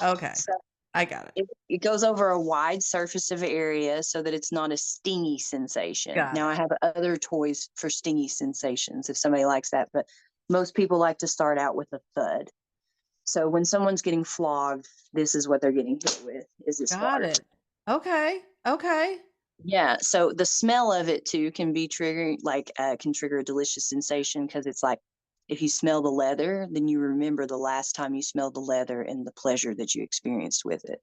Okay. So I got it. it goes over a wide surface of area so that it's not a stingy sensation. Got Now, I it. have other toys for stingy sensations if somebody likes that, but most people like to start out with a thud. So when someone's getting flogged, this is what they're getting hit with, is this Got fart. it. Okay. Okay. Yeah, so the smell of it too can be triggering, like can trigger a delicious sensation, because it's like, if you smell the leather, then you remember the last time you smelled the leather and the pleasure that you experienced with it.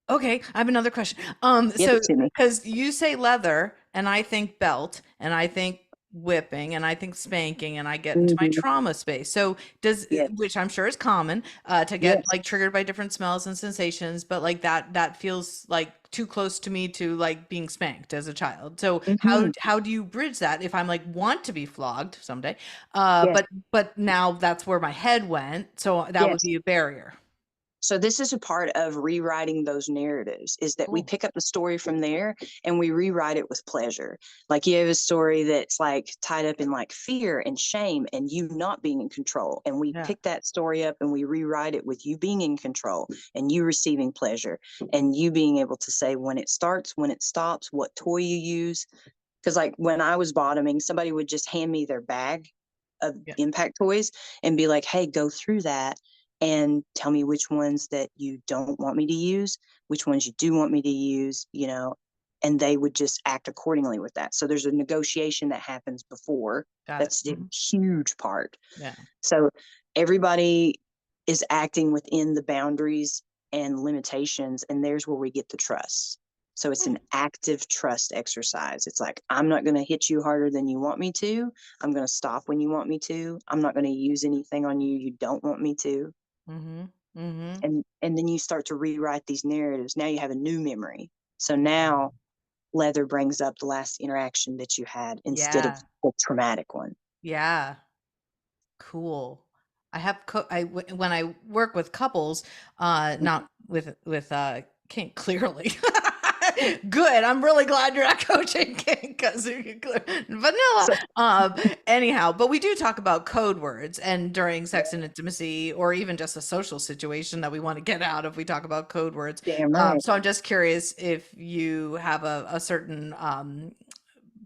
Okay, I have another question. Give So it to me. because you say leather, and I think belt, and I think whipping, and I think spanking, and I get into my Mhm. trauma space. So does, Yes. which I'm sure is common, to get Yes. like triggered by different smells and sensations, but like that feels like too close to me to like being spanked as a child. So Mhm. how do you bridge that if I'm like want to be flogged someday? Yes. But now that's where my head went, so that would Yes. be a barrier. So this is a part of rewriting those narratives, is that we Cool. pick up the story from there and we rewrite it with pleasure. Like you have a story that's like tied up in like fear and shame and you not being in control. And we Yeah, pick that story up and we rewrite it with you being in control and you receiving pleasure and you being able to say when it starts, when it stops, what toy you use. Because like when I was bottoming, somebody would just hand me their bag of yeah, impact toys and be like, hey, go through that and tell me which ones that you don't want me to use, which ones you do want me to use, and they would just act accordingly with that. So there's a negotiation that happens before. got it. That's a Mhm. huge part. Yeah. So everybody is acting within the boundaries and limitations, and there's where we get the trust. So it's Hmm. an active trust exercise. It's like, I'm not going to hit you harder than you want me to. I'm going to stop when you want me to. I'm not going to use anything on you you don't want me to. Mhm. Mhm. And then you start to rewrite these narratives. Now you have a new memory. So now leather brings up the last interaction that you had instead of Yeah. the traumatic one. Yeah. Cool. I have when I work with couples, not with kink, clearly. Good. I'm really glad you're not coaching kink because vanilla. So Anyhow, but we do talk about code words and during sex and intimacy, or even just a social situation that we want to get out of. We talk about code words. damn right. So I'm just curious if you have a certain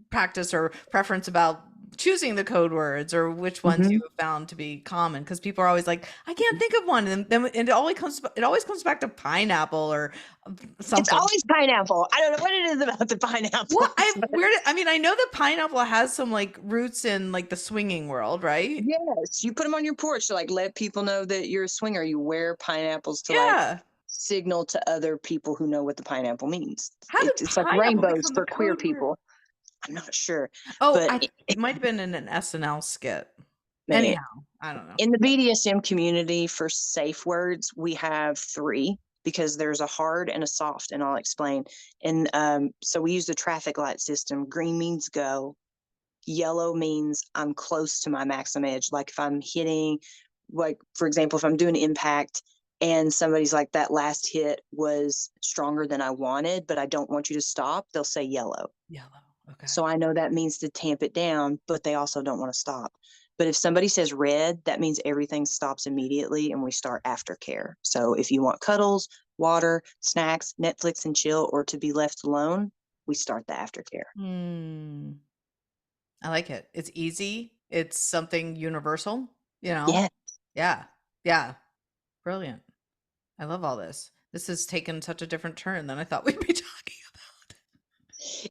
practice or preference about choosing the code words, or which ones you Mhm. have found to be common, because people are always like, I can't think of one, and then it always comes back to pineapple or It's something. always pineapple. I don't know what it is about the What pineapples, I but weird I mean, I know that pineapple has some like roots in like the swinging world, right? yes, you put them on your porch to like let people know that you're a swinger. You wear pineapples to like Yeah. signal to other people who know what the pineapple means. How did It's like pineapple rainbows become a for queer code word? people. I'm not sure, Oh, but it might have been in an SNL skit. man, Anyhow, I don't know. in the BDSM community for safe words, we have three because there's a hard and a soft, and I'll explain. And so we use the traffic light system. Green means go, yellow means I'm close to my maximum edge. Like if I'm hitting, like for example, if I'm doing impact and somebody's like, that last hit was stronger than I wanted, but I don't want you to stop, they'll say yellow. Yellow. Okay. So I know that means to tamp it down, but they also don't want to stop. But if somebody says red, that means everything stops immediately and we start aftercare. So if you want cuddles, water, snacks, Netflix and chill, or to be left alone, we start the aftercare. Hmm. I like it. It's easy. It's something universal, you know? Yeah. Yeah. Yeah. Brilliant. I love all this. This has taken such a different turn than I thought we'd be talking about.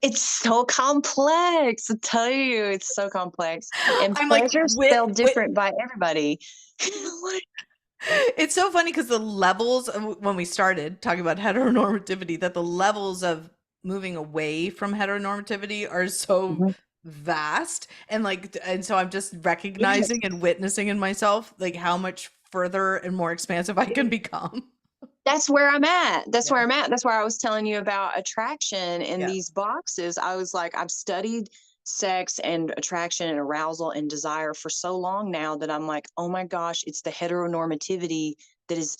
It's so complex. I tell you, it's so complex. And I'm like, pleasure's spelled different by everybody. Like, it's so funny because the levels when we started talking about heteronormativity, that the levels of moving away from heteronormativity are so mhm. vast, and so I'm just Yes. recognizing and witnessing in myself like how much further and more expansive I can become. That's where I'm at. That's Yeah. where I'm at. That's why I was telling you about attraction in Yeah. these boxes. I was like, I've studied sex and attraction and arousal and desire for so long now that I'm like, oh my gosh, it's the heteronormativity that is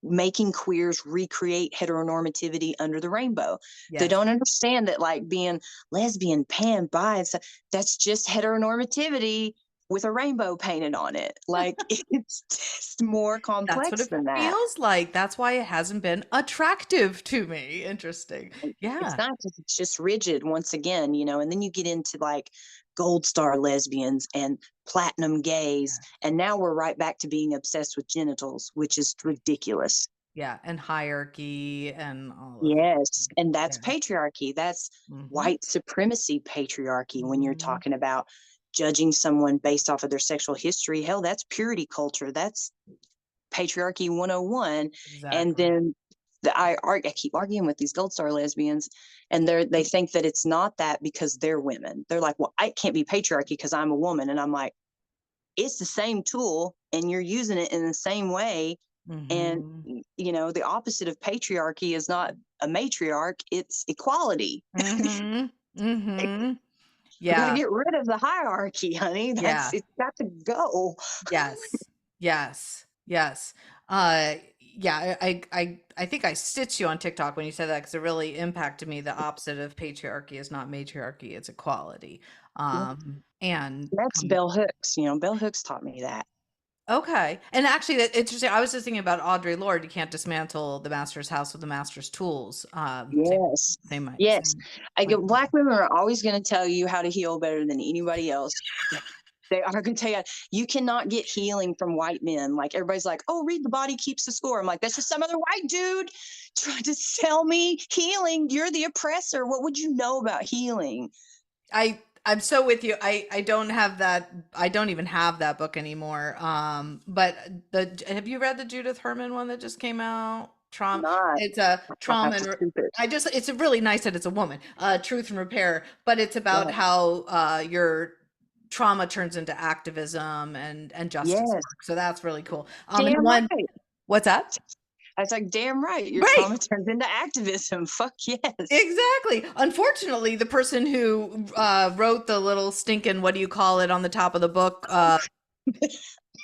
making queers recreate heteronormativity under the rainbow. They Yes. don't understand that like being lesbian, pan, bi, and stuff, that's just heteronormativity with a rainbow painted on it. Like it's just more That's what complex it than that. feels like. That's why it hasn't been attractive to me. Interesting. It's Yeah. not just, it's just rigid once again, and then you get into like gold star lesbians and platinum gays. And now we're right back to being obsessed with genitals, which is ridiculous. Yeah, and hierarchy and all of Yes. And that's yeah. patriarchy. That's Mhm. white supremacy patriarchy when you're Mhm. talking about judging someone based off of their sexual history. Hell, that's purity culture. That's patriarchy 101. And Exactly. then I keep arguing with these Gold Star lesbians, and they think that it's not that because they're women. They're like, well, I can't be patriarchy because I'm a woman. And I'm like, it's the same tool and you're using it in the same way. And, Mm-hmm. the opposite of patriarchy is not a matriarch, it's equality. Mm-hmm. Mm-hmm. We got to Yeah. get rid of the hierarchy, honey. Yeah. It's got to go. Yes. Yes. Yes. Yeah, I think I stitched you on TikTok when you said that because it really impacted me. The opposite of patriarchy is not matriarchy, it's equality. And That's Bell Hooks. Bell Hooks taught me that. okay. And actually, that interesting. I was just thinking about Audre Lorde. You can't dismantle the master's house with the master's tools. Yes. Yes. Same I point. go, Black women are always going to tell you how to heal better than anybody else. They are going to tell you, you cannot get healing from white men. Like everybody's like, oh, read The Body Keeps the Score. I'm like, that's just some other white dude trying to sell me healing. You're the oppressor. What would you know about healing? I'm so with you. I don't have that. I don't even have that book anymore. But have you read the Judith Herman one that just came out? Trauma. Not. It's a I'll trauma have to and keep it. it's a really nice that it's a woman. Truth and repair, but it's about Yeah. how your trauma turns into activism and justice Yes. work. So that's really cool. And Damn one, right. what's that? I was like, damn right. Your Right. trauma turns into activism. Fuck yes. Exactly. Unfortunately, the person who wrote the little stinking, what do you call it, on the top of the book,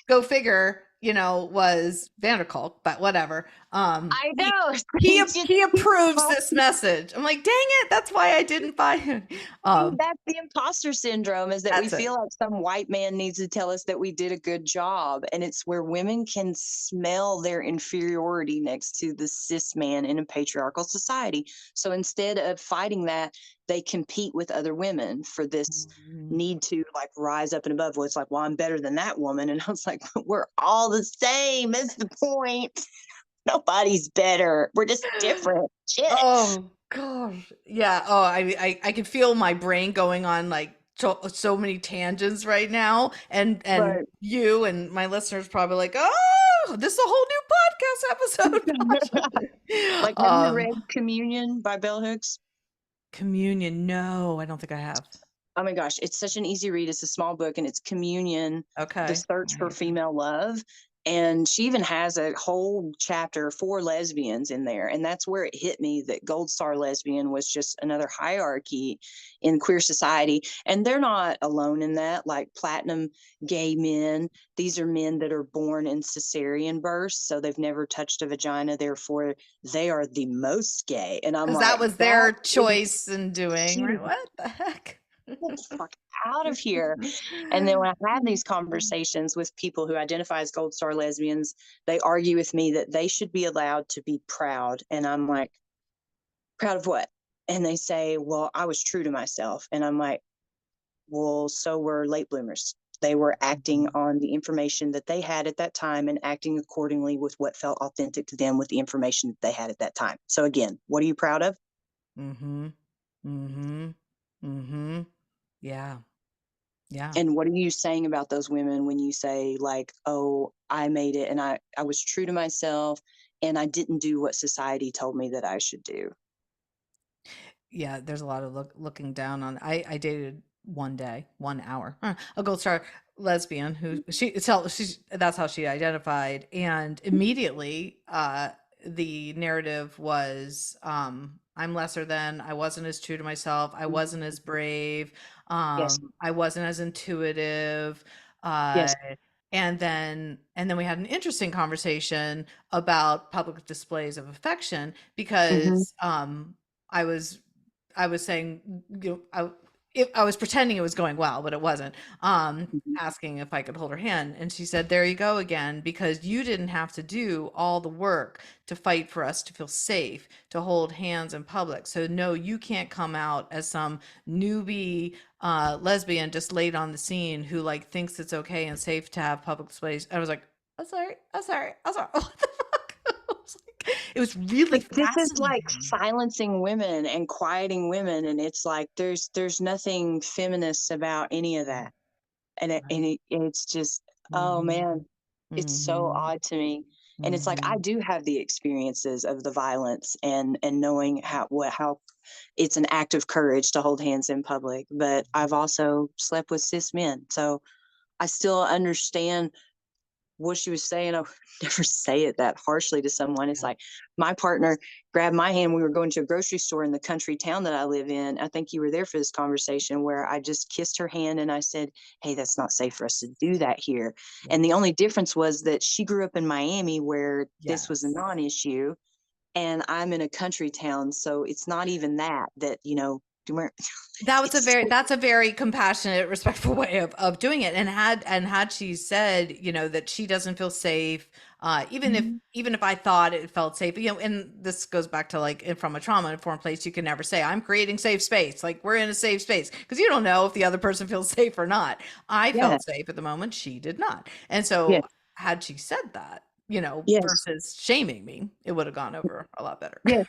go figure, was Vanderkolk, but whatever. I He, know. he It's just he approves this message. I'm like, dang it, that's why I didn't buy it. that's the imposter syndrome, is that we That's it. feel like some white man needs to tell us that we did a good job. And it's where women can smell their inferiority next to the cis man in a patriarchal society. So instead of fighting that, they compete with other women for this Mhm. need to like rise up and above. Well, it's like, well, I'm better than that woman. And I was like, we're all the same. That's the point. Nobody's better. We're just different. Shit. Oh gosh, yeah. Oh, I can feel my brain going on like so many tangents right now, and Right. you and my listeners probably like, oh, this is a whole new podcast episode. Like, have you read Communion by Bell Hooks? Communion. No, I don't think I have. Oh my gosh, it's such an easy read. It's a small book and it's Communion, The Okay. Search for Female Love. And she even has a whole chapter for lesbians in there. And that's where it hit me that Gold Star lesbian was just another hierarchy in queer society. And they're not alone in that. Like platinum gay men, these are men that are born in cesarean births. So they've never touched a vagina. Therefore, they are the most gay. And I'm Because that like, was that their choice in doing, right? is What the heck? get the fuck out of here. And then when I have these conversations with people who identify as Gold Star lesbians, they argue with me that they should be allowed to be proud. And I'm like, proud of what? And they say, well, I was true to myself. And I'm like, well, so were late bloomers. They were acting on the information that they had at that time and acting accordingly with what felt authentic to them with the information that they had at that time. So again, what are you proud of? Mm-hmm. Mm-hmm. Mm-hmm. Yeah. Yeah. And what are you saying about those women when you say like, oh, I made it and I was true to myself and I didn't do what society told me that I should do? Yeah, there's a lot of looking down on. I dated one day, 1 hour, a Gold Star lesbian who she's that's how she identified, and immediately the narrative was I'm lesser than, I wasn't as true to myself, I wasn't as brave, Yes. I wasn't as intuitive, uh Yes. and then we had an interesting conversation about public displays of affection Mm-hmm. because I was I was saying, I was pretending it was going well, but it wasn't. Mm-hmm. Asking if I could hold her hand, and she said, "There you go again, because you didn't have to do all the work to fight for us to feel safe, to hold hands in public. So no, you can't come out as some newbie lesbian just late on the scene who like thinks it's okay and safe to have public displays." I was like, "I'm sorry, I'm sorry, I'm sorry." What the fuck? I was like, it was really But this is like fascinating. silencing women and quieting women, and it's like there's nothing feminist about any of that. And Right. it's just, oh Mhm. man, it's so Mhm. odd to me. And it's like, I Mhm. do have the experiences of the violence and knowing how it's an act of courage to hold hands in public, but I've also slept with cis men. So I still understand what she was saying. I would never say it that harshly to someone. It's Yeah. like my partner grabbed my hand. We were going to a grocery store in the country town that I live in. I think you were there for this conversation where I just kissed her hand and I said, "Hey, that's not safe for us to do that here." Yeah. And the only difference was that she grew up in Miami where this was a Yes. non-issue, and I'm in a country town. So it's not even that, it's That's a very compassionate, respectful way of doing it. And had she said, that she doesn't feel safe, Mhm. even if I thought it felt safe, and this goes back to like from a trauma informed place, you can never say I'm creating safe space. Like we're in a safe space because you don't know if the other person feels safe or not. I Yeah. felt safe at the moment. She did not. And Yeah. so had she said that, Yes. versus shaming me, it would have gone over a lot better. Yes.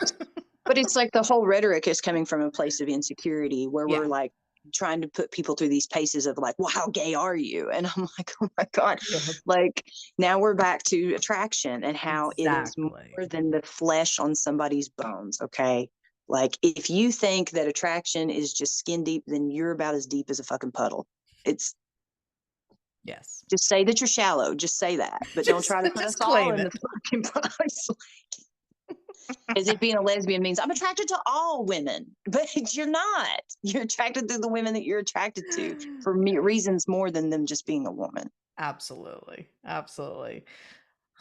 But it's like the whole rhetoric is coming from a place of insecurity where Yeah. we're like trying to put people through these paces of like, well, how gay are you? And I'm like, oh my God. Yeah. Like now we're back to attraction and how it is Exactly. more than the flesh on somebody's bones. Okay. Like if you think that attraction is just skin deep, then you're about as deep as a fucking puddle. It's Yes. just say that you're shallow. Just say that. But don't Just try to put us just all claim in it. the fucking box. As if being a lesbian means I'm attracted to all women, but you're not. You're attracted to the women that you're attracted to for reasons more than them just being a woman. Absolutely. Absolutely.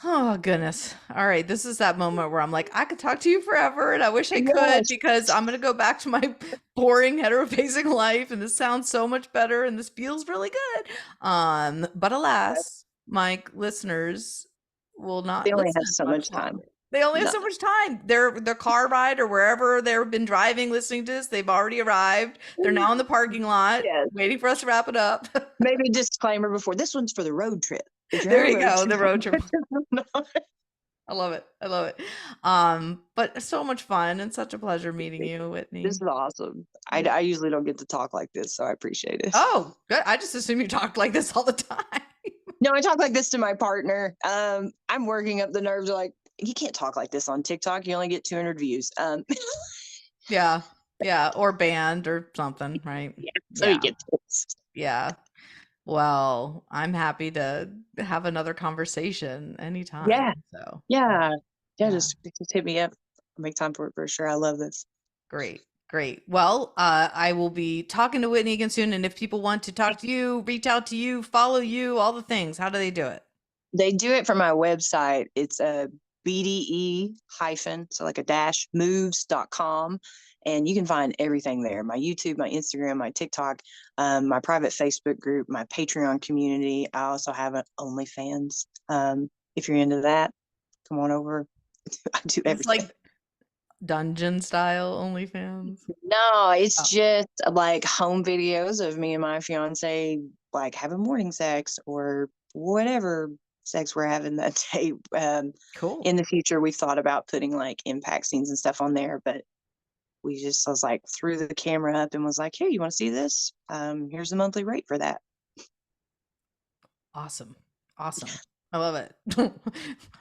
Oh goodness. All right. This is that moment where I'm like, I could talk to you forever and I wish I could Yes. because I'm gonna go back to my boring hetero-facing life and this sounds so much better and this feels really good. But alas, my listeners will They not only have listen so much much time. longer. They only have No. so much time. Their car ride or wherever they've been driving listening to this, they've already arrived. They're now in the parking lot Yes. waiting for us to wrap it up. Maybe a disclaimer before this one's for the road trip. If you're on There a you road go. trip, The road trip. I love it. I love it. But so much fun and such a pleasure meeting you, this Whitney. is awesome. I, Yeah. I usually don't get to talk like this, so I appreciate it. Oh, good. I just assume you talk like this all the time. No, I talk like this to my partner. I'm working up the nerves. Like, you can't talk like this on TikTok. You only get 200 views. Yeah. Yeah. Or band or something, right? Yeah, so Yeah. you get this. Yeah. Well, I'm happy to have another conversation anytime. Yeah, So, yeah, yeah. yeah. Just hit me up. I'll make time for it for sure. I love this. Great. Great. Well, I will be talking to Whitney again soon. And if people want to talk to you, reach out to you, follow you, all the things, how do they do it? They do it from my website. It's a BDE hyphen, so like a dash moves.com. And you can find everything there: my YouTube, my Instagram, my TikTok, my private Facebook group, my Patreon community. I also have an OnlyFans. If you're into that, come on over. I do It's everything. like dungeon style OnlyFans. No, it's Oh, just like home videos of me and my fiance like having morning sex or whatever sex we're having that day. cool. In the future, we've thought about putting like impact scenes and stuff on there, but we just was like threw the camera up and was like, "Hey, you want to see this? Here's the monthly rate for that." Awesome. Awesome. I love it.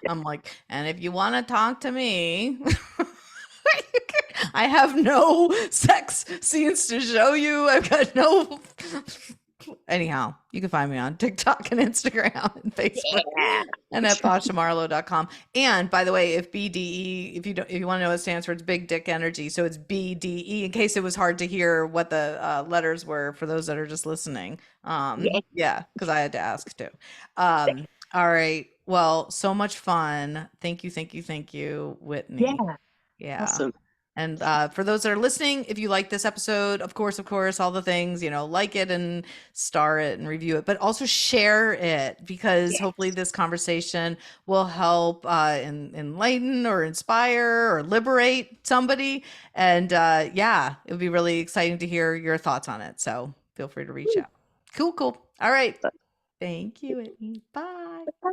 I'm like, and if you want to talk to me, I have no sex scenes to show you. I've got no. Anyhow, you can find me on TikTok and Instagram and Facebook Yeah. and at pashamarlow.com. And by the way, if BDE, if you want to know what it stands for, it's big dick energy. So it's BDE in case it was hard to hear what the letters were for those that are just listening. Yeah. Yeah, because I had to ask too. All right. Well, so much fun. Thank you, thank you, thank you, Whitney. Yeah. Yeah. Awesome. And for those that are listening, if you like this episode, of course, all the things, like it and star it and review it, but also share it because Yeah. hopefully this conversation will help enlighten or inspire or liberate somebody. And yeah, it would be really exciting to hear your thoughts on it. So feel free to reach out. Cool, cool. All right. Thank you, Whitney. Bye.